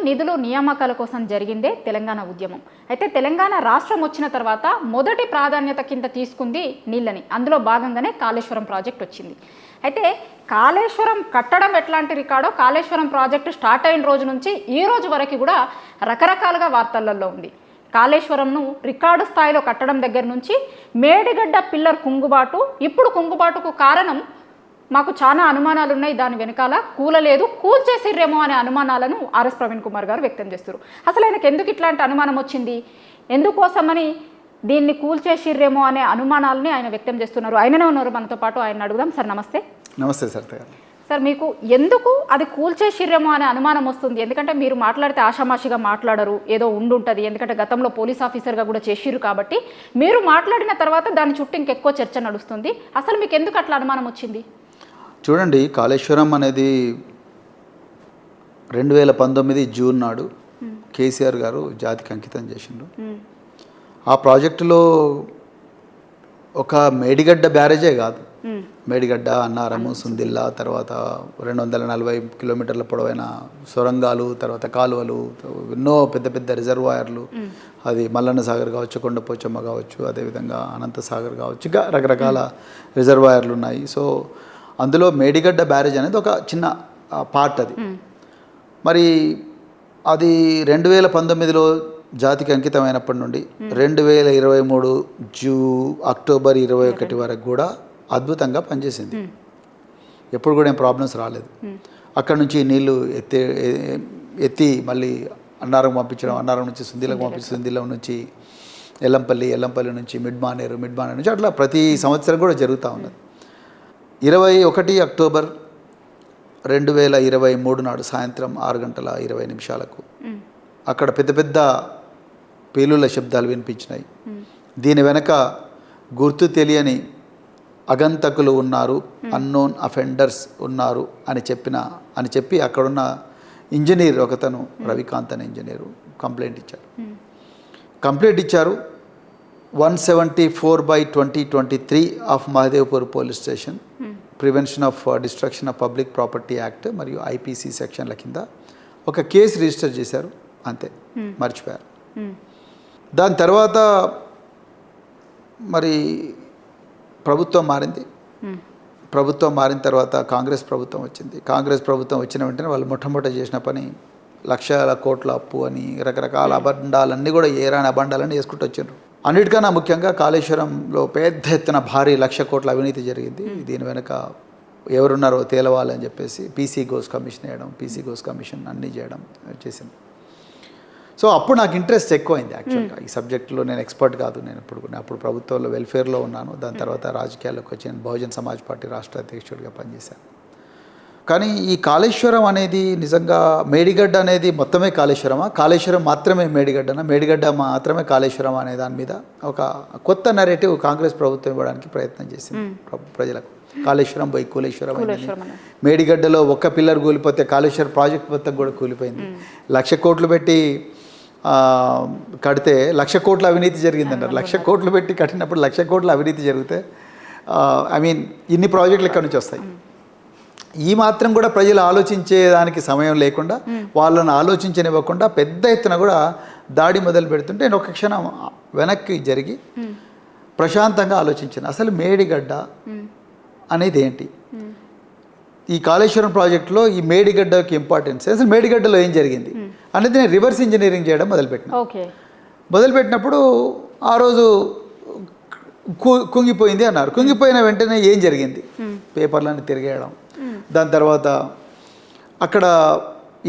నిధులు నియామకాల కోసం జరిగిందే తెలంగాణ ఉద్యమం. అయితే తెలంగాణ రాష్ట్రం వచ్చిన తర్వాత మొదటి ప్రాధాన్యత కింద తీసుకుంది నీళ్ళని. అందులో భాగంగానే కాళేశ్వరం ప్రాజెక్ట్ వచ్చింది. అయితే కాళేశ్వరం కట్టడం ఎట్లాంటి రికార్డో, కాళేశ్వరం ప్రాజెక్టు స్టార్ట్ అయిన రోజు నుంచి ఈ రోజు వరకు కూడా రకరకాలుగా వార్తలలో ఉంది. కాళేశ్వరంను రికార్డు స్థాయిలో కట్టడం దగ్గర నుంచి మేడిగడ్డ పిల్లర్ కుంగుబాటు, ఇప్పుడు కుంగుబాటుకు కారణం మాకు చాలా అనుమానాలు ఉన్నాయి, దాని వెనకాల కూలలేదు, కూల్చేసిర్రేమో అనే అనుమానాలను ఆర్ఎస్ ప్రవీణ్ కుమార్ గారు వ్యక్తం చేస్తారు. అసలు ఆయనకు ఎందుకు ఇట్లాంటి అనుమానం వచ్చింది, ఎందుకోసమని దీన్ని కూల్చేసిర్రేమో అనే అనుమానాలని ఆయన వ్యక్తం చేస్తున్నారు. ఆయననే ఉన్నారు మనతో పాటు, ఆయన అడుగుదాం. సార్ నమస్తే. నమస్తే సార్. సార్, మీకు ఎందుకు అది కూల్చేసిర్రేమో అనే అనుమానం వస్తుంది? ఎందుకంటే మీరు మాట్లాడితే ఆషామాషిగా మాట్లాడరు, ఏదో ఉండుంటుంది, ఎందుకంటే గతంలో పోలీస్ ఆఫీసర్గా కూడా చేసిర్రు కాబట్టి. మీరు మాట్లాడిన తర్వాత దాని చుట్టూ ఇంకెక్కువ చర్చ నడుస్తుంది. అసలు మీకు ఎందుకు అట్లా అనుమానం వచ్చింది? చూడండి, కాళేశ్వరం అనేది 2019 జూన్ నాడు కేసీఆర్ గారు జాతికి అంకితం చేసిండ్రు. ఆ ప్రాజెక్టులో ఒక మేడిగడ్డ బ్యారేజే కాదు, మేడిగడ్డ, అన్నారము, సుందిల్లా, తర్వాత 240 కిలోమీటర్ల పొడవైన సొరంగాలు, తర్వాత కాలువలు, ఎన్నో పెద్ద పెద్ద రిజర్వాయర్లు, అది మల్లన్న సాగర్ కావచ్చు, కొండపోచమ్మ కావచ్చు, అదేవిధంగా అనంత సాగర్ కావచ్చు, ఇంకా రకరకాల రిజర్వాయర్లు ఉన్నాయి. సో అందులో మేడిగడ్డ బ్యారేజ్ అనేది ఒక చిన్న పార్ట్. అది మరి అది 2019లో జాతికి అంకితమైనప్పటి నుండి 2023 అక్టోబర్ 21 వరకు కూడా అద్భుతంగా పనిచేసింది. ఎప్పుడు కూడా ఏం ప్రాబ్లమ్స్ రాలేదు. అక్కడ నుంచి నీళ్లు ఎత్తి మళ్ళీ అన్నారం పంపించడం, అన్నారం నుంచి సుందిలకు పంపించడం, సుందిల నుంచి ఎల్లంపల్లి నుంచి మిడ్మానేరు నుంచి అట్లా ప్రతి సంవత్సరం కూడా జరుగుతూ ఉన్నది. 21 అక్టోబర్ 2023 నాడు సాయంత్రం 6:20 అక్కడ పెద్ద పెద్ద పేలుళ్ల శబ్దాలు వినిపించినాయి. దీని వెనక గుర్తు తెలియని అగంతకులు ఉన్నారు, అన్నోన్ అఫెండర్స్ ఉన్నారు అని చెప్పి అక్కడున్న ఇంజనీర్ ఒకతను, రవికాంత్ అనే ఇంజనీరు కంప్లైంట్ ఇచ్చారు. 174/2023 of Mahadevpur police station, prevention of destruction of public property act మరియు ఐపీసీ సెక్షన్ల కింద ఒక కేసు రిజిస్టర్ చేశారు. అంతే, మర్చిపోయారు. దాని తర్వాత మరి ప్రభుత్వం మారిన తర్వాత కాంగ్రెస్ ప్రభుత్వం వచ్చింది. కాంగ్రెస్ ప్రభుత్వం వచ్చిన వెంటనే వాళ్ళు మొట్టమొదట చేసిన పని లక్షల కోట్ల అప్పు అని రకరకాల అబండాలన్నీ కూడా ఏరాని అబండాలన్నీ వేసుకుంటూ వచ్చారు. అన్నిటికన్నా ముఖ్యంగా కాళేశ్వరంలో పెద్ద ఎత్తున భారీ 1,00,000 కోట్ల అవినీతి జరిగింది. దీని వెనక ఎవరున్నారో తేలవాలని చెప్పేసి పీసీ ఘోష్ కమిషన్ అన్నీ చేయడం చేసింది. సో అప్పుడు నాకు ఇంట్రెస్ట్ ఎక్కువైంది. యాక్చువల్గా ఈ సబ్జెక్టులో నేను ఎక్స్పర్ట్ కాదు. నేను అప్పుడు ప్రభుత్వంలో వెల్ఫేర్లో ఉన్నాను. దాని తర్వాత రాజకీయాల్లోకి వచ్చి నేను బహుజన్ సమాజ్ పార్టీ రాష్ట్ర అధ్యక్షుడిగా పనిచేశాను. కానీ ఈ కాళేశ్వరం అనేది నిజంగా మేడిగడ్డ అనేది మొత్తమే కాళేశ్వరం మాత్రమే మేడిగడ్డ మాత్రమే కాళేశ్వరం అనే దాని మీద ఒక కొత్త నెరేటివ్ కాంగ్రెస్ ప్రభుత్వం ఇవ్వడానికి ప్రయత్నం చేసింది ప్రజలకు. కాళేశ్వరం పోయి కూలేశ్వరం అయింది. మేడిగడ్డలో ఒక్క పిల్లర్ కూలిపోతే కాళేశ్వరం ప్రాజెక్ట్ మొత్తం కూడా కూలిపోయింది. 1,00,000 కోట్లు పెట్టి కడితే 1,00,000 కోట్ల అవినీతి జరిగిందంటారు. 1,00,000 కోట్లు పెట్టి కట్టినప్పుడు 1,00,000 కోట్ల అవినీతి జరిగితే ఇన్ని ప్రాజెక్టులు ఎక్కడి నుంచి వస్తాయి? ఈ మాత్రం కూడా ప్రజలు ఆలోచించేదానికి సమయం లేకుండా, వాళ్ళని ఆలోచించనివ్వకుండా పెద్ద ఎత్తున కూడా దాడి మొదలు పెడుతుంటే నేను ఒక క్షణం వెనక్కి జరిగి ప్రశాంతంగా ఆలోచించాను. అసలు మేడిగడ్డ అనేది ఏంటి? ఈ కాళేశ్వరం ప్రాజెక్టులో ఈ మేడిగడ్డకి ఇంపార్టెన్స్, అసలు మేడిగడ్డలో ఏం జరిగింది అనేది నేను రివర్స్ ఇంజనీరింగ్ చేయడం మొదలుపెట్టినప్పుడు ఆ రోజు కుంగిపోయింది అన్నారు. కుంగిపోయిన వెంటనే ఏం జరిగింది? పేపర్లను తిరిగేయడం. దాని తర్వాత అక్కడ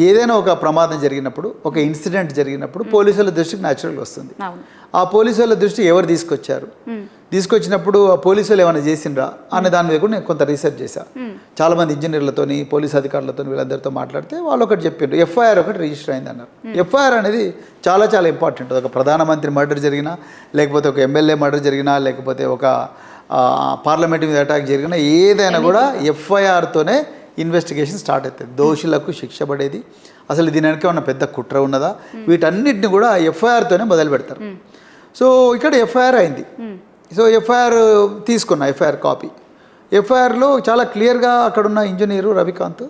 ఏదైనా ఒక ప్రమాదం జరిగినప్పుడు, ఒక ఇన్సిడెంట్ జరిగినప్పుడు పోలీసుల దృష్టికి న్యాచురల్గా వస్తుంది. ఆ పోలీసుల దృష్టి ఎవరు తీసుకొచ్చినప్పుడు ఆ పోలీసులు ఏమైనా చేసిండ్రా అనే దాని మీద కూడా నేను కొంత రీసెర్చ్ చేశాను. చాలామంది ఇంజనీర్లతోని, పోలీస్ అధికారులతో, వీళ్ళందరితో మాట్లాడితే వాళ్ళు ఒకటి చెప్పిండ్రు, ఎఫ్ఐఆర్ ఒకటి రిజిస్టర్ అయింది అన్నారు. ఎఫ్ఐఆర్ అనేది చాలా చాలా ఇంపార్టెంట్. ఒక ప్రధానమంత్రి మర్డర్ జరిగినా, లేకపోతే ఒక ఎమ్మెల్యే మర్డర్ జరిగినా, లేకపోతే ఒక పార్లమెంట్ మీద అటాక్ జరిగినా, ఏదైనా కూడా ఎఫ్ఐఆర్తోనే ఇన్వెస్టిగేషన్ స్టార్ట్ అవుతుంది. దోషులకు శిక్ష పడేది. అసలు దీని వెనక ఉన్న పెద్ద కుట్ర ఉన్నదా, వీటన్నిటిని కూడా ఎఫ్ఐఆర్తోనే మొదలు పెడతారు. సో ఇక్కడ ఎఫ్ఐఆర్ అయింది. సో ఎఫ్ఐఆర్ తీసుకున్నా, ఎఫ్ఐఆర్ కాపీ. ఎఫ్ఐఆర్లో చాలా క్లియర్గా అక్కడున్న ఇంజనీరు రవికాంత్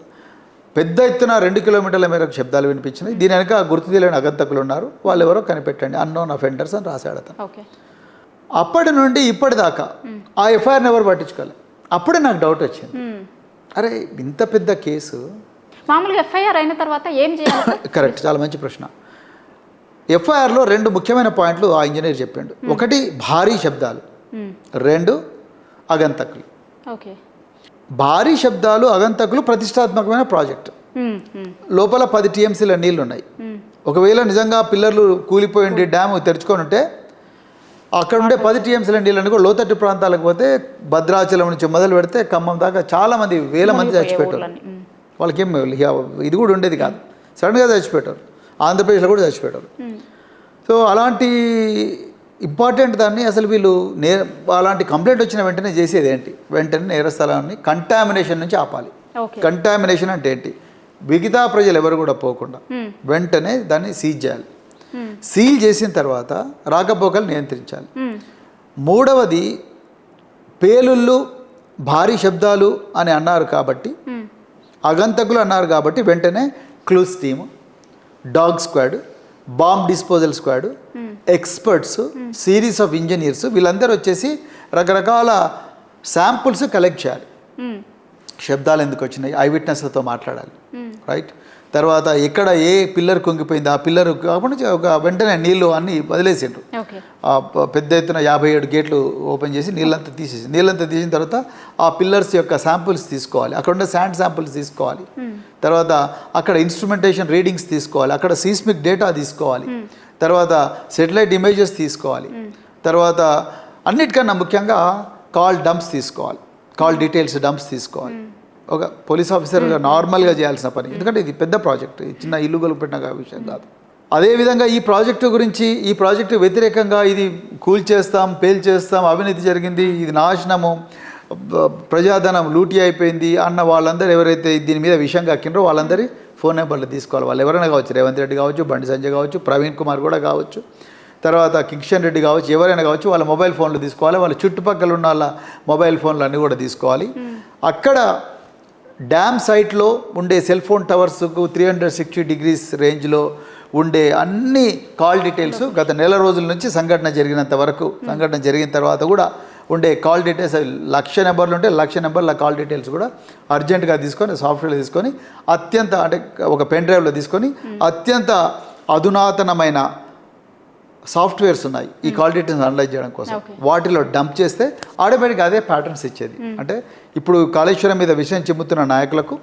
పెద్ద ఎత్తున 2 కిలోమీటర్ల మేరకు శబ్దాలు వినిపించినాయి. దీని వెనక గుర్తు తెలియని అగంతకులు ఉన్నారు, వాళ్ళు ఎవరో కనిపెట్టండి, అన్నోన్ అఫెండర్స్ అని రాశాడు అతను. ఓకే. అప్పటి నుండి ఇప్పటిదాకా ఆ ఎఫ్ఐఆర్ని ఎవరు పట్టించుకోలేదు. అప్పుడే నాకు డౌట్ వచ్చింది, అరే ఇంత పెద్ద కేసు. మామూలుగా ఎఫ్ఐఆర్ అయిన తర్వాత ఏం చేయాలి? కరెక్ట్, చాలా మంచి ప్రశ్న. ఎఫ్ఐఆర్లో 2 ముఖ్యమైన పాయింట్లు ఆ ఇంజనీర్ చెప్పిండు. ఒకటి భారీ శబ్దాలు, 2 అగంతకులు. ఓకే. భారీ శబ్దాలు అగంతకులు ప్రతిష్టాత్మకమైన ప్రాజెక్టు. లోపల 10 టీఎంసీల నీళ్లు ఉన్నాయి. ఒకవేళ నిజంగా పిల్లర్లు కూలిపోయింది, డ్యామ్ తెరుచుకొని ఉంటే అక్కడ ఉండే 10 టీఎంసీల నీళ్ళని కూడా లోతట్టు ప్రాంతాలకు పోతే భద్రాచలం నుంచి మొదలు పెడితే ఖమ్మం దాకా చాలామంది, వేల మంది చచ్చిపోయారు. వాళ్ళకేం ఇది కూడా ఉండేది కాదు, సడన్గా చచ్చిపోయారు. ఆంధ్రప్రదేశ్లో కూడా చచ్చిపోయారు. సో అలాంటి ఇంపార్టెంట్ దాన్ని అసలు వీళ్ళు అలాంటి కంప్లైంట్ వచ్చిన వెంటనే చేసేది ఏంటి? వెంటనే నేరస్థలాన్ని కంటామినేషన్ నుంచి ఆపాలి. కంటామినేషన్ అంటే ఏంటి? మిగతా ప్రజలు ఎవరు కూడా పోకుండా వెంటనే దాన్ని సీజ్ చేయాలి. సీల్ చేసిన తర్వాత రాకపోకలు నియంత్రించాలి. మూడవది, పేలుళ్ళు భారీ శబ్దాలు అని అన్నారు కాబట్టి, అగంతకులు అన్నారు కాబట్టి వెంటనే clues team, dog squad, bomb disposal squad, experts, series of engineers, వీళ్ళందరూ వచ్చేసి రకరకాల శాంపుల్స్ కలెక్ట్ చేయాలి. శబ్దాలు ఎందుకు వచ్చినాయి, ఐ విట్నెస్లతో మాట్లాడాలి, రైట్. తర్వాత ఎక్కడ ఏ పిల్లర్ కుంగిపోయింది, ఆ పిల్లర్ కాకుండా ఒక వెంటనే నీళ్ళు అన్నీ వదిలేసిండ్రు. పెద్ద ఎత్తున 57 గేట్లు ఓపెన్ చేసి నీళ్ళంతా తీసిన తర్వాత ఆ పిల్లర్స్ యొక్క శాంపుల్స్ తీసుకోవాలి, అక్కడ ఉండే శాండ్ శాంపుల్స్ తీసుకోవాలి, తర్వాత అక్కడ ఇన్స్ట్రుమెంటేషన్ రీడింగ్స్ తీసుకోవాలి, అక్కడ సీస్మిక్ డేటా తీసుకోవాలి, తర్వాత సెటిలైట్ ఇమేజెస్ తీసుకోవాలి, తర్వాత అన్నిటికన్నా ముఖ్యంగా కాల్ డంప్స్ తీసుకోవాలి, కాల్ డీటెయిల్స్ డంప్స్ తీసుకోవాలి. ఒక పోలీస్ ఆఫీసర్గా నార్మల్గా చేయాల్సిన పని, ఎందుకంటే ఇది పెద్ద ప్రాజెక్టు, చిన్న ఇల్లు గొలుపెట్టిన విషయం కాదు. అదేవిధంగా ఈ ప్రాజెక్టు గురించి, ఈ ప్రాజెక్టు వ్యతిరేకంగా ఇది కూల్చేస్తాం, పేల్చేస్తాం, అవినీతి జరిగింది, ఇది నాశనము, ప్రజాధనం లూటీ అయిపోయింది అన్న వాళ్ళందరూ ఎవరైతే దీని మీద విషయంగా అక్కినరో వాళ్ళందరి ఫోన్ నెంబర్లు తీసుకోవాలి. వాళ్ళు ఎవరైనా కావచ్చు, రేవంత్ రెడ్డి కావచ్చు, బండి సంజయ్ కావచ్చు, ప్రవీణ్ కుమార్ కూడా కావచ్చు, తర్వాత కిషన్ రెడ్డి కావచ్చు, ఎవరైనా కావచ్చు, వాళ్ళ మొబైల్ ఫోన్లు తీసుకోవాలి, వాళ్ళ చుట్టుపక్కల ఉన్న వాళ్ళ మొబైల్ ఫోన్లు అన్నీ కూడా తీసుకోవాలి. అక్కడ డ్యామ్ సైట్లో ఉండే సెల్ ఫోన్ టవర్స్కు 360 degrees రేంజ్లో ఉండే అన్ని కాల్ డీటెయిల్స్ గత నెల రోజుల నుంచి సంఘటన జరిగినంత వరకు, సంఘటన జరిగిన తర్వాత కూడా ఉండే కాల్ డీటెయిల్స్ 1,00,000 నెంబర్లు ఉంటే 1,00,000 నెంబర్ల కాల్ డీటెయిల్స్ కూడా అర్జెంటుగా తీసుకొని సాఫ్ట్వేర్లో తీసుకొని అత్యంత, అంటే ఒక పెన్ డ్రైవ్లో తీసుకొని అత్యంత అధునాతనమైన సాఫ్ట్వేర్స్ ఉన్నాయి ఈ కాల్ డీటెయిల్స్ అనలైజ్ చేయడం కోసం, వాటిలో డంప్ చేస్తే ఆటోమేటిక్గా అదే ప్యాటర్న్స్ ఇచ్చేది. అంటే ఇప్పుడు కాళేశ్వరం మీద విషయం చెబుతున్న నాయకులకు,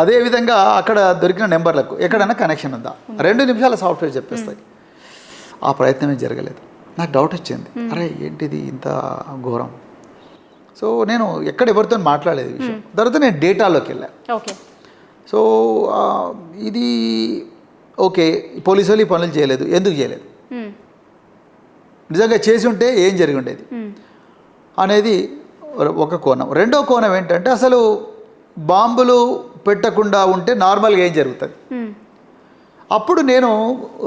అదేవిధంగా అక్కడ దొరికిన నెంబర్లకు ఎక్కడైనా కనెక్షన్ ఉందా, 2 నిమిషాల సాఫ్ట్వేర్ చెప్పేస్తాయి. ఆ ప్రయత్నమే జరగలేదు. నాకు డౌట్ వచ్చింది, అరే ఏంటిది ఇంత ఘోరం. సో నేను ఎక్కడ ఎవరితో మాట్లాడలేదు విషయం. తర్వాత నేను డేటాలోకి వెళ్ళాను. సో ఇది ఓకే, పోలీసు వాళ్ళు ఈ పనులు చేయలేదు, ఎందుకు చేయలేదు, నిజంగా చేసి ఉంటే ఏం జరిగి ఉండేది అనేది ఒక కోణం. రెండో కోణం ఏంటంటే అసలు బాంబులు పెట్టకుండా ఉంటే నార్మల్గా ఏం జరుగుతుంది. అప్పుడు నేను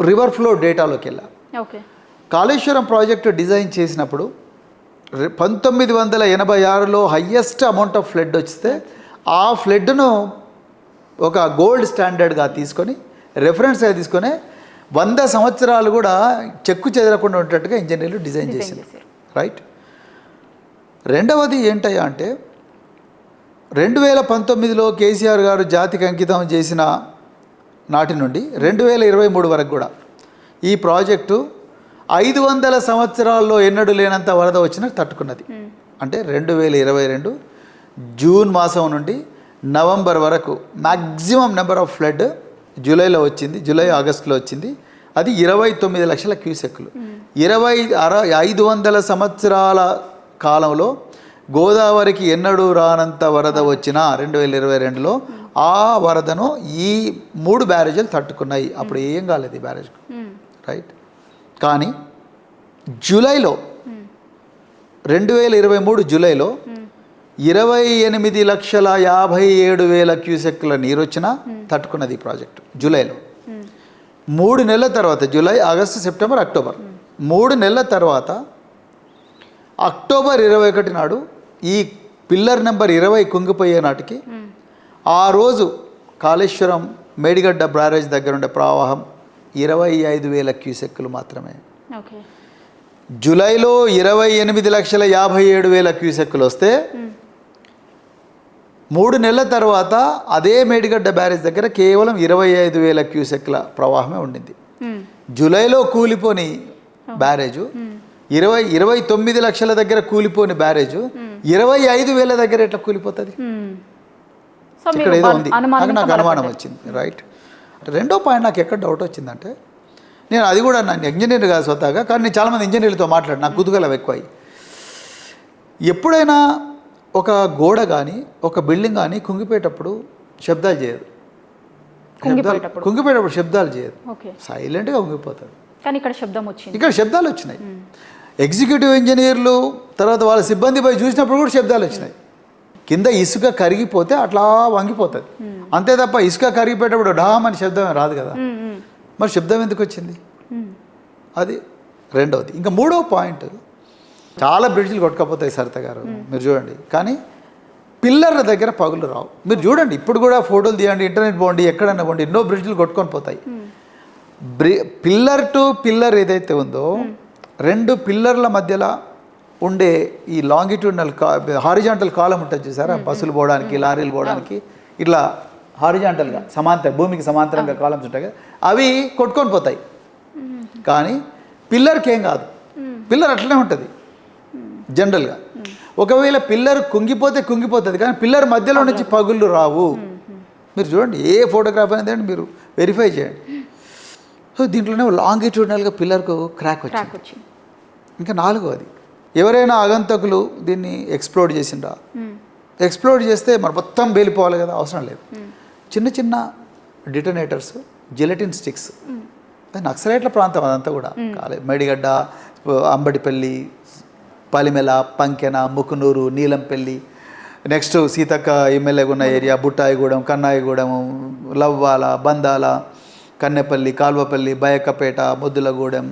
రివర్ ఫ్లో డేటాలోకి వెళ్ళాను. కాళేశ్వరం ప్రాజెక్టు డిజైన్ చేసినప్పుడు 1986లో హయ్యెస్ట్ అమౌంట్ ఆఫ్ ఫ్లడ్ వస్తే ఆ ఫ్లడ్ను ఒక గోల్డ్ స్టాండర్డ్గా తీసుకొని, రెఫరెన్స్గా తీసుకొని 100 సంవత్సరాలు కూడా చెక్కు చెదరకుండా ఉండేట్టుగా ఇంజనీర్లు డిజైన్ చేశారు, రైట్. రెండవది ఏంటయ్యా అంటే 2019లో కేసీఆర్ గారు జాతికి అంకితం చేసిన నాటి నుండి 2023 వరకు కూడా ఈ ప్రాజెక్టు 500 సంవత్సరాల్లో ఎన్నడూ లేనంత వరద వచ్చినా తట్టుకున్నది. అంటే 2022 జూన్ మాసం నుండి నవంబర్ వరకు మ్యాక్సిమం నెంబర్ ఆఫ్ ఫ్లడ్ జూలైలో వచ్చింది, జూలై ఆగస్టులో వచ్చింది. అది 29 లక్షల క్యూసెక్లు. 500 సంవత్సరాల కాలంలో గోదావరికి ఎన్నడూ రానంత వరద వచ్చిన 2022లో ఆ వరదను ఈ 3 బ్యారేజీలు తట్టుకున్నాయి. అప్పుడు ఏం కాలేదు ఈ బ్యారేజ్కు, రైట్. కానీ జూలైలో 2023 జూలైలో 28,57,000 క్యూసెక్ల నీరు వచ్చినా తట్టుకున్నది ఈ ప్రాజెక్టు జూలైలో. 3 నెలల తర్వాత, జూలై, ఆగస్టు, సెప్టెంబర్, అక్టోబర్, 3 నెలల తర్వాత అక్టోబర్ 21 నాడు ఈ పిల్లర్ నెంబర్ 20 కుంగిపోయే నాటికి ఆ రోజు కాళేశ్వరం మేడిగడ్డ బ్యారేజ్ దగ్గర ఉండే ప్రవాహం 25,000 క్యూసెక్కులు మాత్రమే. ఓకే. జూలైలో 28,57,000 క్యూసెక్కులు వస్తే 3 నెలల తర్వాత అదే మేడిగడ్డ బ్యారేజ్ దగ్గర కేవలం 25,000 క్యూసెక్ల ప్రవాహమే ఉండింది. జూలైలో కూలిపోని బ్యారేజు 29 లక్షల దగ్గర కూలిపోని బ్యారేజు 25,000 దగ్గర ఎట్లా కూలిపోతుంది? ఇక్కడ ఏదో ఉంది, నాకు అనుమానం వచ్చింది. రైట్. రెండో పాయింట్ నాకు ఎక్కడ డౌట్ వచ్చిందంటే, నేను అది కూడా నన్ను ఇంజనీర్ కాదు స్వతహాగా, కానీ నేను చాలామంది ఇంజనీర్లతో మాట్లాడు, నాకు కుతూహలం ఎక్కువ. ఎప్పుడైనా ఒక గోడ కానీ ఒక బిల్డింగ్ కానీ కుంగిపోయేటప్పుడు శబ్దాలు చేయదు, కుంగిపోయేటప్పుడు శబ్దాలు చేయదు, సైలెంట్గా కుంగిపోతుంది. కానీ ఇక్కడ శబ్దం వచ్చింది, ఇక్కడ శబ్దాలు వచ్చినాయి. ఎగ్జిక్యూటివ్ ఇంజనీర్లు తర్వాత వాళ్ళ సిబ్బంది పోయి చూసినప్పుడు కూడా శబ్దాలు వచ్చినాయి. కింద ఇసుక కరిగిపోతే అట్లా వంగిపోతుంది అంతే తప్ప ఇసుక కరిగిపోయేటప్పుడు డామ్ అని శబ్దం రాదు కదా. మరి శబ్దం ఎందుకు వచ్చింది? అది రెండవది. ఇంకా మూడవ పాయింట్, చాలా బ్రిడ్జ్లు కొట్టుకపోతాయి సరిత గారు, మీరు చూడండి, కానీ పిల్లర్ల దగ్గర పగులు రావు. మీరు చూడండి, ఇప్పుడు కూడా ఫోటోలు తీయండి, ఇంటర్నెట్ పోండి, ఎక్కడన్నా పోండి, ఎన్నో బ్రిడ్జ్లు కొట్టుకొని పోతాయి. పిల్లర్ టు పిల్లర్ ఏదైతే ఉందో, 2 పిల్లర్ల మధ్యలో ఉండే ఈ లాంగిట్యూడినల్ హారిజాంటల్ కాలం ఉంటుంది చూసారా, బస్సులు పోవడానికి లారీలు పోవడానికి ఇట్లా హారిజాంటల్గా భూమికి సమాంతరంగా కాలమ్స్ ఉంటాయి కదా, అవి కొట్టుకొని పోతాయి. కానీ పిల్లర్కి ఏం కాదు, పిల్లర్ అట్లనే ఉంటుంది జనరల్గా. ఒకవేళ పిల్లర్ కుంగిపోతుంది కానీ పిల్లర్ మధ్యలో నుంచి పగుళ్ళు రావు. మీరు చూడండి, ఏ ఫోటోగ్రాఫ్ అనేది మీరు వెరిఫై చేయండి. సో దీంట్లోనే లాంగిట్యూడినల్గా పిల్లర్కు క్రాక్ వచ్చింది. ఇంకా 4వది, ఎవరైనా ఆగంతకులు దీన్ని ఎక్స్ప్లోడ్ చేసిండ్రా? ఎక్స్ప్లోడ్ చేస్తే మరి మొత్తం పేలిపోవాలి కదా, అవసరం లేదు. చిన్న చిన్న డిటోనేటర్స్, జిలెటిన్ స్టిక్స్, అది నక్సలైట్ల ప్రాంతం అదంతా కూడా. మేడిగడ్డ, అంబడిపల్లి, పలిమెల, పంకెన, ముకునూరు, నీలంపల్లి, నెక్స్ట్ సీతక్క ఎమ్మెల్యేగా ఉన్న ఏరియా, బుట్టాయిగూడెం, కన్నాయిగూడెం, లవ్వాల, బందాల, కన్నెపల్లి, కాల్వపల్లి, బయక్కపేట, ముద్దులగూడెం,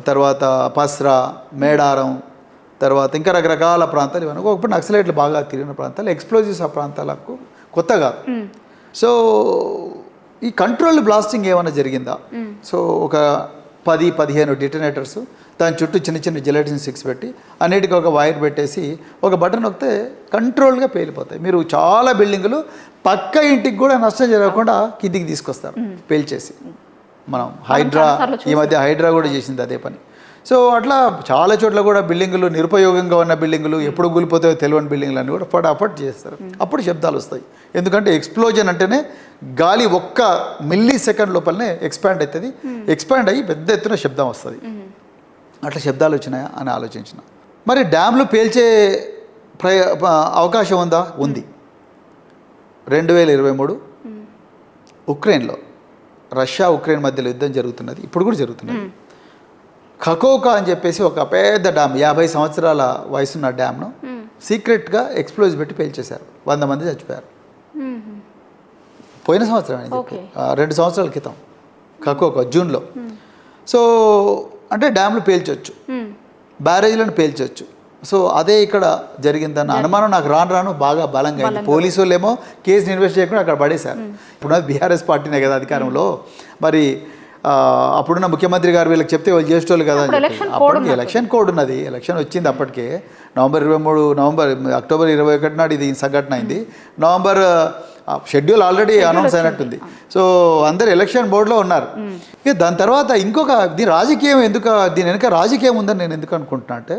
తర్వాత పస్రా, మేడారం, తర్వాత ఇంకా రకరకాల ప్రాంతాలు. ఇవన్నీ ఒకప్పుడు నక్సలైట్లు బాగా తిరిగిన ప్రాంతాలు. ఎక్స్ప్లోజివ్స్ ఆ ప్రాంతాలకు కొత్తగా. సో ఈ కంట్రోల్ బ్లాస్టింగ్ ఏమైనా జరిగిందా? సో ఒక 10-15 డిటోనేటర్స్, దాని చుట్టూ చిన్న చిన్న జిలెటిన్ స్టిక్స్ పెట్టి అన్నిటికీ ఒక వైర్ పెట్టేసి ఒక బటన్ నొక్కితే కంట్రోల్గా పేలిపోతాయి. మీరు చాలా బిల్డింగులు పక్క ఇంటికి కూడా నష్టం జరగకుండా కిందికి తీసుకొస్తారు పేల్చేసి. మనం ఈ మధ్య హైడ్రా కూడా చేసింది అదే పని. సో అట్లా చాలా చోట్ల కూడా బిల్డింగులు, నిరుపయోగంగా ఉన్న బిల్డింగులు, ఎప్పుడు కూలిపోతాయో తెలియని బిల్డింగులు అన్నీ కూడా ఫటాఫట్ చేస్తారు. అప్పుడు శబ్దాలు వస్తాయి. ఎందుకంటే ఎక్స్ప్లోజన్ అంటేనే గాలి 1 మిల్లీ సెకండ్ లోపలనే ఎక్స్పాండ్ అవుతుంది. ఎక్స్పాండ్ అయ్యి పెద్ద ఎత్తున శబ్దం వస్తుంది. అట్లా శబ్దాలు వచ్చినాయా అని ఆలోచించిన. మరి డ్యామ్లు పేల్చే అవకాశం ఉందా? ఉంది. 2023 ఉక్రెయిన్లో రష్యా ఉక్రెయిన్ మధ్యలో యుద్ధం జరుగుతున్నది, ఇప్పుడు కూడా జరుగుతున్నది. ఖకోకా అని చెప్పేసి ఒక పెద్ద డ్యామ్, 50 సంవత్సరాల వయసున్న డ్యామ్ను సీక్రెట్గా ఎక్స్ప్లోజివ్ పెట్టి పేల్చేశారు. 100 మంది చచ్చిపోయారు. పోయిన సంవత్సరం అని చెప్పి 2 సంవత్సరాల క్రితం ఖకోకా జూన్లో. సో అంటే డ్యామ్లు పేల్చవచ్చు, బ్యారేజ్లను పేల్చవచ్చు. సో అదే ఇక్కడ జరిగిందన్న అనుమానం నాకు రాను బాగా బలంగా అయింది. పోలీసు వాళ్ళు ఏమో కేసుని ఇన్వెస్ట్ చేయకుండా అక్కడ పడేశారు. ఇప్పుడున్నది బీఆర్ఎస్ పార్టీనే కదా అధికారంలో. మరి అప్పుడున్న ముఖ్యమంత్రి గారు వీళ్ళకి చెప్తే వాళ్ళు చేసేటోళ్ళు కదా అని చెప్పి అప్పటికి ఎలక్షన్ కోడ్ ఉన్నది. ఎలక్షన్ వచ్చింది అప్పటికే. అక్టోబర్ 21 నాడు ఇది సంఘటన అయింది. నవంబర్ షెడ్యూల్ ఆల్రెడీ అనౌన్స్ అయినట్టుంది. సో అందరు ఎలక్షన్ బోర్డులో ఉన్నారు. ఇక దాని తర్వాత ఇంకొక దీని రాజకీయం దీని వెనుక రాజకీయం ఉందని నేను ఎందుకు అనుకుంటున్నా అంటే,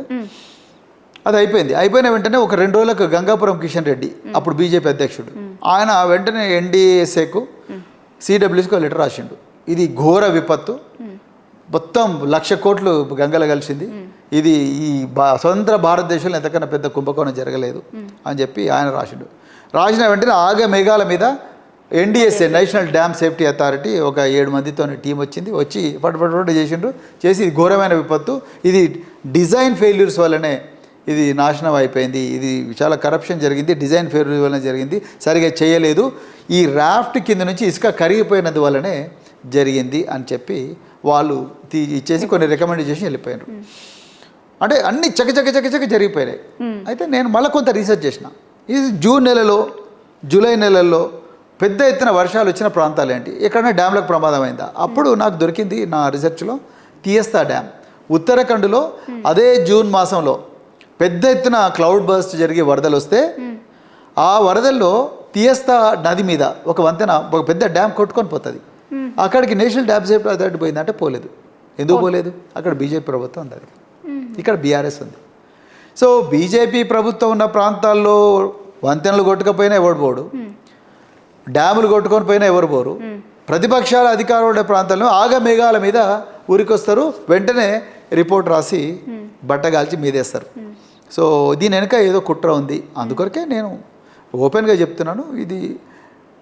అది అయిపోయిన వెంటనే ఒక 2 రోజులకు గంగాపురం కిషన్ రెడ్డి, అప్పుడు బీజేపీ అధ్యక్షుడు, ఆయన వెంటనే ఎన్డీఎస్ఏకు సిడబ్ల్యూసీకి లెటర్ రాసిండు. ఇది ఘోర విపత్తు, మొత్తం 1,00,000 కోట్లు గంగలో కలిసింది, ఇది ఈ స్వతంత్ర భారతదేశంలో ఎంతకన్నా పెద్ద కుంభకోణం జరగలేదు అని చెప్పి ఆయన రాసిన వెంటనే ఆగే మేఘాల మీద NDSA national dam safety authority ఒక 7 మందితో టీం వచ్చి పట్టుపట్టు చేసి ఇది ఘోరమైన విపత్తు, ఇది డిజైన్ ఫెయిల్యూర్స్ వల్లనే ఇది నాశనం అయిపోయింది, ఇది చాలా కరప్షన్ జరిగింది, డిజైన్ ఫెయిల్యూర్ వల్లనే జరిగింది, సరిగా చేయలేదు, ఈ రాఫ్ట్ కింద నుంచి ఇసుక కరిగిపోయినందు వల్లనే జరిగింది అని చెప్పి వాళ్ళు ఇచ్చేసి కొన్ని రికమెండేషన్ వెళ్ళిపోయారు. అంటే అన్ని చకచక జరిగిపోయినాయి. అయితే నేను మళ్ళీ కొంత రీసెర్చ్ చేసిన. ఇది జూన్ నెలలో, జూలై నెలల్లో పెద్ద ఎత్తున వర్షాలు వచ్చిన ప్రాంతాలు ఏంటి, ఎక్కడైనా డ్యామ్లకు ప్రమాదం అయిందా? అప్పుడు నాకు దొరికింది నా రీసెర్చ్లో తీయస్తా డ్యామ్ ఉత్తరాఖండ్లో. అదే జూన్ మాసంలో పెద్ద ఎత్తున క్లౌడ్ బర్స్ట్ జరిగి వరదలు వస్తే ఆ వరదల్లో తీయస్తా నది మీద ఒక వంతెన, ఒక పెద్ద డ్యామ్ కొట్టుకొని పోతుంది. అక్కడికి నేషనల్ డ్యామ్ సేఫ్టీ అథారిటీ పోయిందంటే పోలేదు. ఎందుకు పోలేదు? అక్కడ బీజేపీ ప్రభుత్వం ఉంది, అది ఇక్కడ బీఆర్ఎస్ ఉంది. సో బీజేపీ ప్రభుత్వం ఉన్న ప్రాంతాల్లో వంతెనలు కొట్టుకపోయినా ఎవడు పోడు, డ్యాములు కొట్టుకొని పోయినా ఎవరు పోరు. ప్రతిపక్షాల అధికారం ఉండే ప్రాంతాల్లో ఆగమేఘాల మీద ఊరికొస్తారు, వెంటనే రిపోర్ట్ రాసి బట్టగాల్చి మీదేస్తారు. సో దీని వెనుక ఏదో కుట్ర ఉంది. అందుకొరకే నేను ఓపెన్గా చెప్తున్నాను, ఇది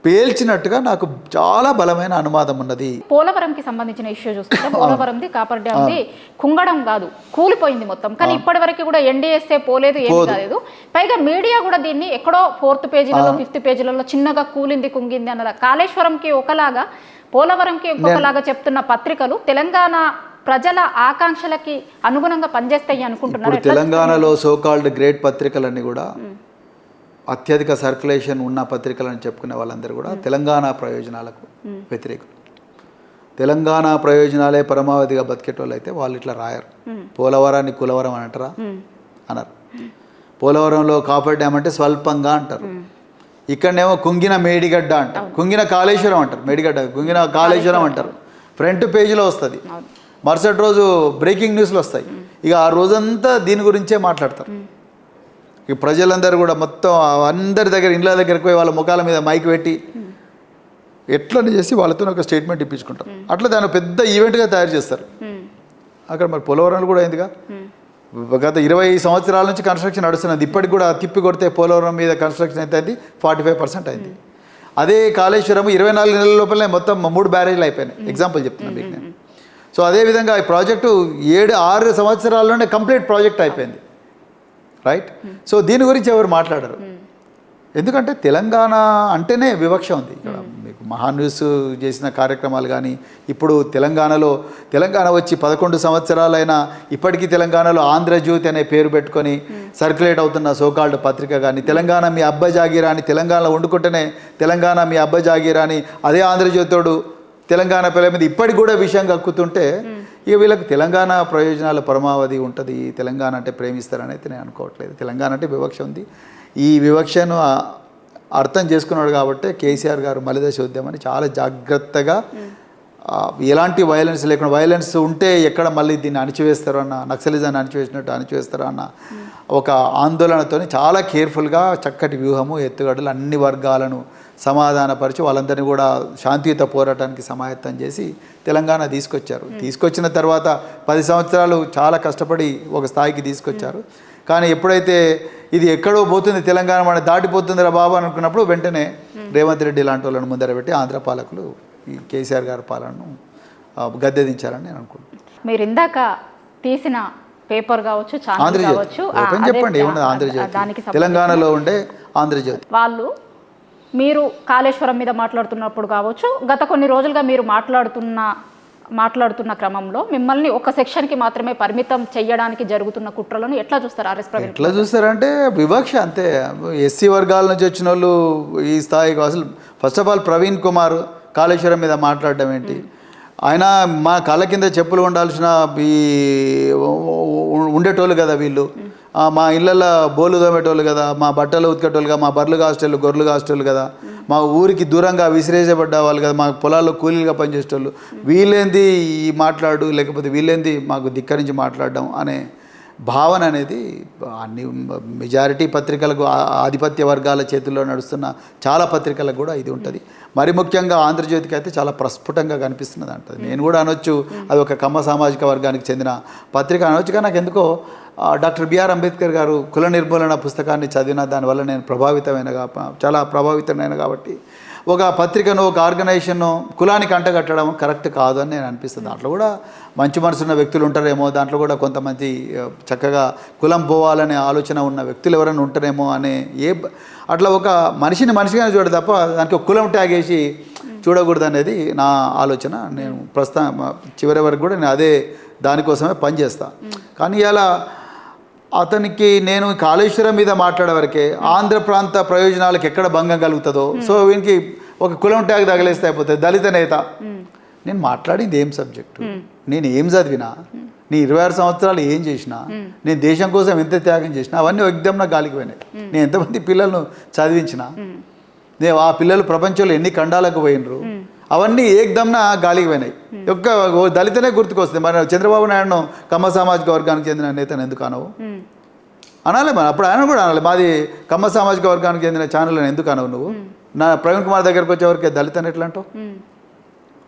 పేల్చినట్టుగా నాకు చాలా బలమైన అనుమానం ఉన్నది. పోలవరంకి సంబంధించిన ఇష్యూ చూస్తుంటే పోలవరంది కాపర్ డ్యామ్ది కుంగడం కాదు, కూలిపోయింది మొత్తం. కానీ ఇప్పటి వరకు కూడా ఎన్డీఎస్ఏ పోలేదు, ఏం కాలేదు. పైగా మీడియా కూడా దీన్ని ఎక్కడో 4th పేజీలలో 5th పేజీలలో చిన్నగా కూలింది కుంగింది అన్నదా. కాళేశ్వరంకి ఒకలాగా పోలవరంకి ఇంకొకలాగా చెప్తున్న పత్రికలు తెలంగాణ ప్రజల ఆకాంక్షలకి అనుగుణంగా పనిచేస్తాయి అనుకుంటున్నారు. తెలంగాణలో సోకాల్డ్ గ్రేట్ పత్రికలన్నీ కూడా అత్యధిక సర్క్యులేషన్ ఉన్న పత్రికలని చెప్పుకునే వాళ్ళందరూ కూడా తెలంగాణ ప్రయోజనాలకు వ్యతిరేకులు. తెలంగాణ ప్రయోజనాలే పరమావధిగా బతికేటోళ్ళు అయితే వాళ్ళు ఇట్లా రాయరు. పోలవరాన్ని కులవరం అని అంటారా? అన్నారు. పోలవరంలో కాపర్ డ్యామ్ అంటే స్వల్పంగా అంటారు. ఇక్కడనేమో కుంగిన మేడిగడ్డ అంటారు, కుంగిన కాళేశ్వరం అంటారు. మేడిగడ్డ కుంగిన కాళేశ్వరం అంటారు. ఫ్రంట్ పేజీలో వస్తుంది, మరుసటి రోజు బ్రేకింగ్ న్యూస్లు వస్తాయి. ఇక ఆ రోజంతా దీని గురించే మాట్లాడతారు. ఇక ప్రజలందరూ కూడా మొత్తం అందరి దగ్గర ఇండ్ల దగ్గరికి పోయి వాళ్ళ ముఖాల మీద మైక్ పెట్టి ఎట్లని చేసి వాళ్ళతో ఒక స్టేట్మెంట్ ఇప్పించుకుంటారు. అట్లా దాన్ని పెద్ద ఈవెంట్గా తయారు చేస్తారు. అక్కడ మరి పోలవరంలో కూడా అయిందిగా. గత 20 సంవత్సరాల నుంచి కన్స్ట్రక్షన్ నడుస్తున్నది. ఇప్పటికి కూడా తిప్పి కొడితే పోలవరం మీద కన్స్ట్రక్షన్ అయితే అయింది 45% అయింది. అదే కాళేశ్వరం 24 నెలల లోపలనే మొత్తం 3 బ్యారేజ్లు అయిపోయినాయి. ఎగ్జాంపుల్ చెప్తున్నాను మీకు నేను. సో అదేవిధంగా ఈ ప్రాజెక్టు 7-6 సంవత్సరాల్లోనే కంప్లీట్ ప్రాజెక్ట్ అయిపోయింది. రైట్. సో దీని గురించి ఎవరు మాట్లాడరు. ఎందుకంటే తెలంగాణ అంటేనే వివక్ష ఉంది. ఇక్కడ మీకు మహాన్యూస్ చేసిన కార్యక్రమాలు కానీ, ఇప్పుడు తెలంగాణ వచ్చి 11 సంవత్సరాలైనా ఇప్పటికీ తెలంగాణలో ఆంధ్రజ్యోతి అనే పేరు పెట్టుకొని సర్క్యులేట్ అవుతున్న సోకాల్డ్ పత్రిక కానీ, తెలంగాణ మీ అబ్బ జాగీరా అని తెలంగాణలో వండుకుంటేనే తెలంగాణ మీ అబ్బ జాగీరా అని అదే ఆంధ్రజ్యోతితోడు తెలంగాణ పిల్లల మీద ఇప్పటికి కూడా విషయం కక్కుతుంటే ఇక వీళ్ళకి తెలంగాణ ప్రయోజనాల పరమావధి ఉంటుంది, తెలంగాణ అంటే ప్రేమిస్తారని అయితే నేను అనుకోవట్లేదు. తెలంగాణ అంటే వివక్ష ఉంది. ఈ వివక్షను అర్థం చేసుకున్నాడు కాబట్టి కేసీఆర్ గారు మలిదశ ఉద్యమాన్ని చాలా జాగ్రత్తగా ఎలాంటి వైలెన్స్ లేకుండా, వైలెన్స్ ఉంటే ఎక్కడ మళ్ళీ దీన్ని అణిచివేస్తారో అన్న, నక్సలిజాన్ని అణిచివేసినట్టు అణిచివేస్తారో అన్న ఒక ఆందోళనతో చాలా కేర్ఫుల్గా చక్కటి వ్యూహము, ఎత్తుగడలు అన్ని వర్గాలను సమాధానపరిచి వాళ్ళందరినీ కూడా శాంతియుత పోరాటానికి సమాయత్తం చేసి తెలంగాణ తీసుకొచ్చారు. తీసుకొచ్చిన తర్వాత 10 సంవత్సరాలు చాలా కష్టపడి ఒక స్థాయికి తీసుకొచ్చారు. కానీ ఎప్పుడైతే ఇది ఎక్కడో పోతుంది తెలంగాణ మన దాటిపోతుందిరా బాబు అనుకున్నప్పుడు వెంటనే రేవంత్ రెడ్డి లాంటి వాళ్ళని ముందర పెట్టి ఆంధ్ర పాలకులు ఈ కేసీఆర్ గారి పాలనను గద్దెదించారని నేను అనుకుంటున్నాను. మీరు ఇందాక తీసిన పేపర్ కావచ్చు, ఛానల్ కావచ్చు, చెప్పండి ఏమన్నా ఆంధ్రజ్యోతి, తెలంగాణలో ఉండే ఆంధ్రజ్యోతి వాళ్ళు మీరు కాళేశ్వరం మీద మాట్లాడుతున్నప్పుడు కావచ్చు, గత కొన్ని రోజులుగా మీరు మాట్లాడుతున్న క్రమంలో మిమ్మల్ని ఒక సెక్షన్కి మాత్రమే పరిమితం చేయడానికి జరుగుతున్న కుట్రలను ఎట్లా చూస్తారు? ఎట్లా చూస్తారంటే వివక్ష అంతే. ఎస్సీ వర్గాల నుంచి వచ్చిన వాళ్ళు ఈ స్థాయికి అసలు first of all Praveen Kumar Kaleshwaram మీద మాట్లాడడం ఏంటి? ఆయన మా కాళ్ళ కింద చెప్పులు ఉండాల్సిన ఉండేటోళ్ళు కదా వీళ్ళు, మా ఇళ్ళల్లో బోలు తోమేటోళ్ళు కదా, మా బట్టలు ఉతికేటోళ్ళుగా, మా బర్రెలు కాస్టోళ్ళు గొర్రెలు కాస్టోళ్ళు కదా, మా ఊరికి దూరంగా విసిరేసబడ్డ వాళ్ళు కదా, మా పొలాల్లో కూలీలుగా పనిచేసేటోళ్ళు, వీళ్ళేంది ఈ మాట్లాడు, లేకపోతే వీళ్ళేంది మాకు ధిక్కరించి మాట్లాడడం అనే భావన అనేది అన్ని మెజారిటీ పత్రికలకు, ఆధిపత్య వర్గాల చేతుల్లో నడుస్తున్న చాలా పత్రికలకు కూడా ఇది ఉంటుంది. మరి ముఖ్యంగా ఆంధ్రజ్యోతికి అయితే చాలా ప్రస్ఫుటంగా కనిపిస్తున్నది అంటది. నేను కూడా అనొచ్చు అది ఒక కమ్మ సామాజిక వర్గానికి చెందిన పత్రిక అనొచ్చు, కానీ నాకు ఎందుకో డాక్టర్ బిఆర్ అంబేద్కర్ గారు కుల నిర్మూలన పుస్తకాన్ని చదివిన దానివల్ల నేను చాలా ప్రభావితమైన కాబట్టి ఒక పత్రికను, ఒక ఆర్గనైజేషన్ను కులానికి అంటగట్టడం కరెక్ట్ కాదు అని నేను అనిపిస్తుంది. దాంట్లో కూడా మంచి మనసున్న వ్యక్తులు ఉంటారేమో, దాంట్లో కూడా కొంతమంది చక్కగా కులం పోవాలనే ఆలోచన ఉన్న వ్యక్తులు ఎవరైనా ఉంటారేమో అనే అట్లా ఒక మనిషిగానే చూడ తప్ప దానికి ఒక కులం ట్యాగ్ వేసి చూడకూడదు అనేది నా ఆలోచన. నేను ప్రస్తుతం చివరి వరకు కూడా నేను అదే దానికోసమే పనిచేస్తాను. కానీ ఇలా అతనికి నేను కాళేశ్వరం మీద మాట్లాడే వరకే ఆంధ్ర ప్రాంత ప్రయోజనాలకు ఎక్కడ భంగం కలుగుతుందో, సో వీనికి ఒక కులం ట్యాగ్ తగిలేస్తే అయిపోతుంది, దళిత నేత. నేను మాట్లాడింది ఏం సబ్జెక్టు, నేను ఏం చదివినా, నీ 26 సంవత్సరాలు ఏం చేసినా, నేను దేశం కోసం ఎంత త్యాగం చేసినా అవన్నీ ఎగ్దమ్ నా గాలికి పోయినాయి. నేను ఎంతమంది పిల్లలను చదివించినా, నేను ఆ పిల్లలు ప్రపంచంలో ఎన్ని ఖండాలకు పోయినరు, అవన్నీ ఏకదమ్న గాలికి పోయినాయి. ఒక్క దళితనే గుర్తుకొస్తుంది. మరి చంద్రబాబు నాయుడును కమ్మ సామాజిక వర్గానికి చెందిన నేతను ఎందుకు అనవు అనాలి. మరి అప్పుడు ఆయన కూడా అనాలి, మాది కమ్మ సామాజిక వర్గానికి చెందిన ఛానల్ ఎందుకు అనవు నువ్వు? నా ప్రవీణ్ కుమార్ దగ్గరకు వచ్చేవరకు దళితని ఎట్లా అంటావు?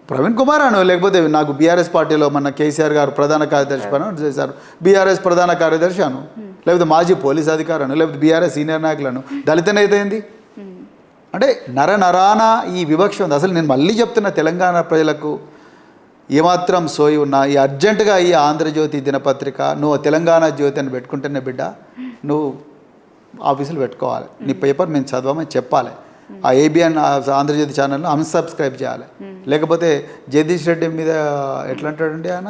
ప్రవీణ్ కుమార్ అను, లేకపోతే నాకు బీఆర్ఎస్ పార్టీలో మన కేసీఆర్ గారు ప్రధాన కార్యదర్శి పని చేశారు, బీఆర్ఎస్ ప్రధాన కార్యదర్శి అను, లేకపోతే మాజీ పోలీస్ అధికారి అను, లేకపోతే బీఆర్ఎస్ సీనియర్ నాయకులను దళితనే అయితే ఏంది అంటే నరాన ఈ వివక్ష ఉంది. అసలు నేను మళ్ళీ చెప్తున్నా, తెలంగాణ ప్రజలకు ఏమాత్రం సోయి ఉన్నా ఈ అర్జెంటుగా ఈ ఆంధ్రజ్యోతి దినపత్రిక నువ్వు తెలంగాణ జ్యోతి అని పెట్టుకుంటేనే బిడ్డ నువ్వు ఆఫీసులు పెట్టుకోవాలి, నీ పేపర్ మేము చదవమని చెప్పాలి, ఆ ఏబిఎన్ ఆంధ్రజ్యోతి ఛానల్ను అన్సబ్స్క్రైబ్ చేయాలి. లేకపోతే జగదీష్ రెడ్డి మీద ఎట్లా అంటాడండి ఆయన,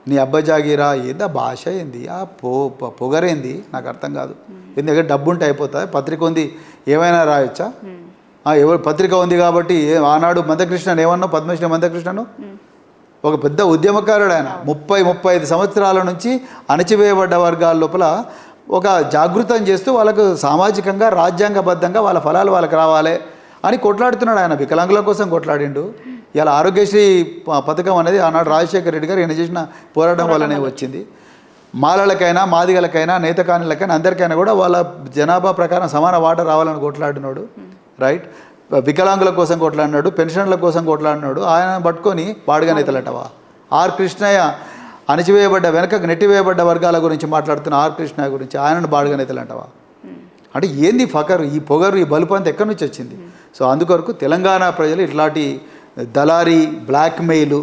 నీ అబ్బా జాగీరా ఏందా భాష ఏంది, ఆ పొగరేంది నాకు అర్థం కాదు. ఎందుకంటే డబ్బు ఉంటే అయిపోతుంది, పత్రిక ఉంది ఏమైనా రాయొచ్చా? ఎవరు పత్రిక ఉంది కాబట్టి ఆనాడు మందకృష్ణన్ ఏమన్నా, పద్మశ్రీ మందకృష్ణను ఒక పెద్ద ఉద్యమకారుడు ఆయన. 30-35 సంవత్సరాల నుంచి అణచివేయబడ్డ వర్గాల లోపల ఒక జాగృతం చేస్తూ వాళ్ళకు సామాజికంగా రాజ్యాంగబద్ధంగా వాళ్ళ ఫలాలు వాళ్ళకి రావాలి అని కొట్లాడుతున్నాడు ఆయన. వికలాంగుల కోసం కొట్లాడిండు. ఇలా ఆరోగ్యశ్రీ పథకం అనేది ఆనాడు రాజశేఖర రెడ్డి గారు ఈయన చేసిన పోరాటం వల్లనే వచ్చింది. మాలలకైనా మాదిగలకైనా నేతకానులకైనా అందరికైనా కూడా వాళ్ళ జనాభా ప్రకారం సమాన వాటా రావాలని కొట్లాడినాడు. రైట్, వికలాంగుల కోసం కొట్లాడినాడు, పెన్షన్ల కోసం కొట్లాడినాడు. ఆయన పట్టుకొని బాడుగా నేతలటవా? ఆర్ కృష్ణయ్య అణచివేయబడ్డ వెనకకు నెట్టివేయబడ్డ వర్గాల గురించి మాట్లాడుతున్న ఆర్ కృష్ణయ్య గురించి ఆయనను బాడుగా నేతలు అంటవా? అంటే ఏంది ఫకరు, ఈ పొగరు, ఈ బలుపు అంతా ఎక్కడి నుంచి వచ్చింది? సో అందుకొరకు తెలంగాణ ప్రజలు ఇట్లాంటి దళారీ బ్లాక్మెయిల్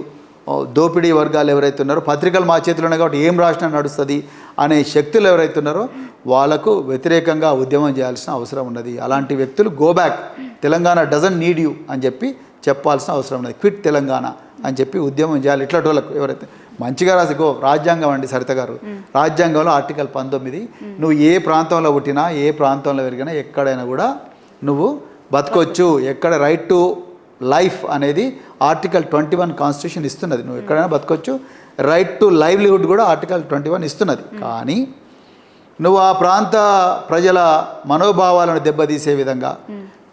దోపిడీ వర్గాలు ఎవరైతే ఉన్నారో, పత్రికలు మా చేతిలో ఉన్నాయి కాబట్టి ఏం రాసినా నడుస్తుంది అనే శక్తులు ఎవరైతే ఉన్నారో వాళ్ళకు వ్యతిరేకంగా ఉద్యమం చేయాల్సిన అవసరం ఉన్నది. అలాంటి వ్యక్తులు go back, Telangana doesn't need you అని చెప్పి చెప్పాల్సిన అవసరం ఉన్నది. క్విట్ తెలంగాణ అని చెప్పి ఉద్యమం చేయాలి. ఇట్లాంటి వాళ్ళకు ఎవరైతే మంచిగా రాసిగో రాజ్యాంగం అండి సరిత గారు, రాజ్యాంగంలో ఆర్టికల్ 19 నువ్వు ఏ ప్రాంతంలో పుట్టినా ఏ ప్రాంతంలో పెరిగినా ఎక్కడైనా కూడా నువ్వు బతకొచ్చు, ఎక్కడ రైట్ టు లైఫ్ అనేది ఆర్టికల్ 21 కాన్స్టిట్యూషన్ ఇస్తున్నది. నువ్వు ఎక్కడైనా బతకొచ్చు, రైట్ టు లైవ్లీహుడ్ కూడా ఆర్టికల్ 21 ఇస్తున్నది. కానీ నువ్వు ఆ ప్రాంత ప్రజల మనోభావాలను దెబ్బతీసే విధంగా,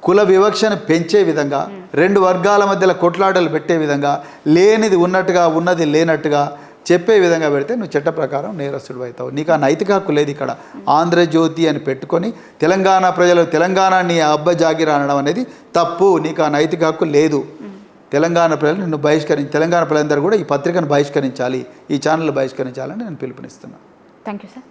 కుల వివక్షను పెంచే విధంగా, రెండు వర్గాల మధ్యలో కొట్లాటలు పెట్టే విధంగా, లేనిది ఉన్నట్టుగా ఉన్నది లేనట్టుగా చెప్పే విధంగా పెడితే నువ్వు చట్ట ప్రకారం నేరస్తుడు అవుతావు. నీకు ఆ నైతిక హక్కు లేదు. ఇక్కడ ఆంధ్రజ్యోతి అని పెట్టుకొని తెలంగాణ ప్రజలు తెలంగాణ నీ అబ్బ జాగిరా అనడం అనేది తప్పు. నీకు ఆ నైతిక హక్కు లేదు. తెలంగాణ ప్రజలు నిన్ను తెలంగాణ ప్రజలందరూ కూడా ఈ పత్రికను బహిష్కరించాలి, ఈ ఛానల్ బహిష్కరించాలని నేను పిలుపునిస్తున్నాను. Thank you sir.